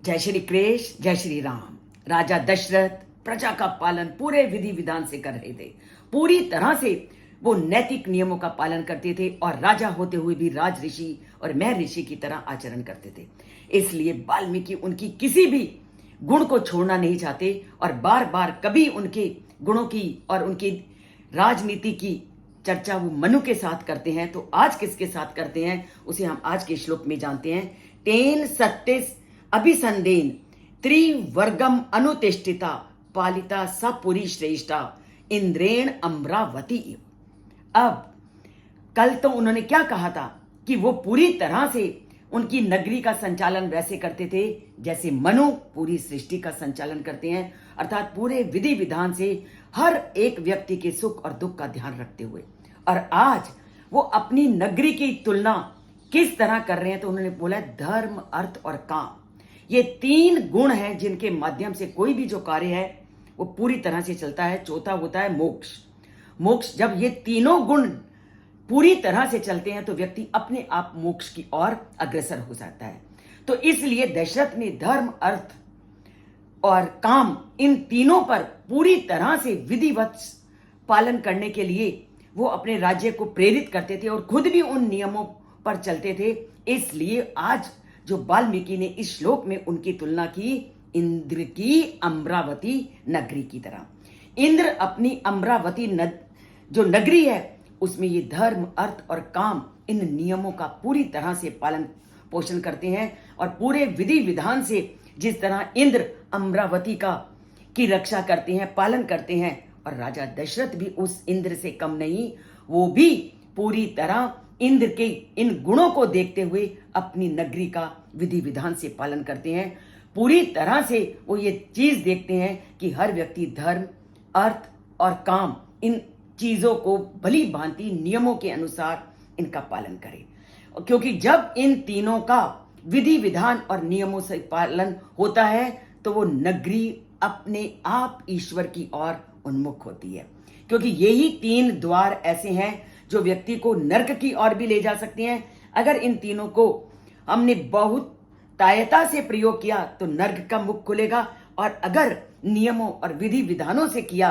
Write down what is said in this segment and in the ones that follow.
जय श्री कृष्ण, जय श्री राम। राजा दशरथ प्रजा का पालन पूरे विधि विधान से कर रहे थे। पूरी तरह से वो नैतिक नियमों का पालन करते थे और राजा होते हुए भी राज ऋषि और मैं ऋषि की तरह आचरण करते थे। इसलिए वाल्मीकि उनकी किसी भी गुण को छोड़ना नहीं चाहते और बार बार कभी उनके गुणों की और उनकी राजनीति की चर्चा वो मनु के साथ करते हैं। तो आज किसके साथ करते हैं उसे हम आज के श्लोक में जानते हैं। तेन सत्तिस अभिसंदेन त्रिवर्गम अनुतिष्ठिता पालिता सपुरी श्रेष्ठा इंद्रेण अमरावती इव। अब कल तो उन्होंने क्या कहा था कि वो पूरी तरह से उनकी नगरी का संचालन वैसे करते थे जैसे मनु पूरी सृष्टि का संचालन करते हैं, अर्थात पूरे विधि विधान से हर एक व्यक्ति के सुख और दुख का ध्यान रखते हुए। और आज वो अपनी नगरी की तुलना किस तरह कर रहे हैं तो उन्होंने बोला धर्म, अर्थ और काम, ये तीन गुण हैं जिनके माध्यम से कोई भी जो कार्य है वो पूरी तरह से चलता है। चौथा होता है मोक्ष। मोक्ष जब ये तीनों गुण पूरी तरह से चलते हैं तो व्यक्ति अपने आप मोक्ष की ओर अग्रसर हो जाता है। तो इसलिए दशरथ ने धर्म, अर्थ और काम इन तीनों पर पूरी तरह से विधिवत पालन करने के लिए वो अपने राज्य को प्रेरित करते थे और खुद भी उन नियमों पर चलते थे। इसलिए आज जो वाल्मीकि ने इस श्लोक में उनकी तुलना की इंद्र की अमरावती नगरी की तरह। इंद्र अपनी अमरावती जो नगरी है उसमें ये धर्म, अर्थ और काम इन नियमों का पूरी तरह से पालन पोषण करते हैं और पूरे विधि विधान से जिस तरह इंद्र अमरावती की रक्षा करते हैं, पालन करते हैं, और राजा दशरथ भी उस इंद्र से कम नहीं, वो भी पूरी तरह इंद्र के इन गुणों को देखते हुए अपनी नगरी का विधि विधान से पालन करते हैं। पूरी तरह से वो ये चीज देखते हैं कि हर व्यक्ति धर्म, अर्थ और काम इन चीजों को भली भांति नियमों के अनुसार इनका पालन करे, क्योंकि जब इन तीनों का विधि विधान और नियमों से पालन होता है तो वो नगरी अपने आप ईश्वर की ओर उन्मुख होती है। क्योंकि यही तीन द्वार ऐसे हैं जो व्यक्ति को नरक की ओर भी ले जा सकते हैं। अगर इन तीनों को हमने बहुत तायता से प्रयोग किया तो नरक का मुख खुलेगा, और अगर नियमों और विधि विधानों से किया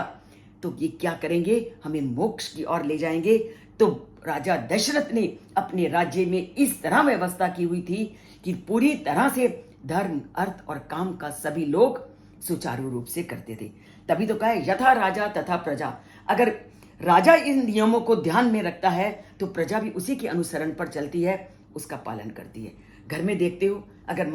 तो ये क्या करेंगे, हमें मोक्ष की ओर ले जाएंगे। तो राजा दशरथ ने अपने राज्य में इस तरह व्यवस्था की हुई थी कि पूरी तरह से धर्म, अर्थ और काम का सभी लोग सुचारू रूप से करते थे। तभी तो कहा यथा राजा तथा प्रजा। अगर राजा इन नियमों को ध्यान में रखता है तो प्रजा भी उसी के अनुसरण पर चलती है, उसका पालन करती है। घर में देखते हो, अगर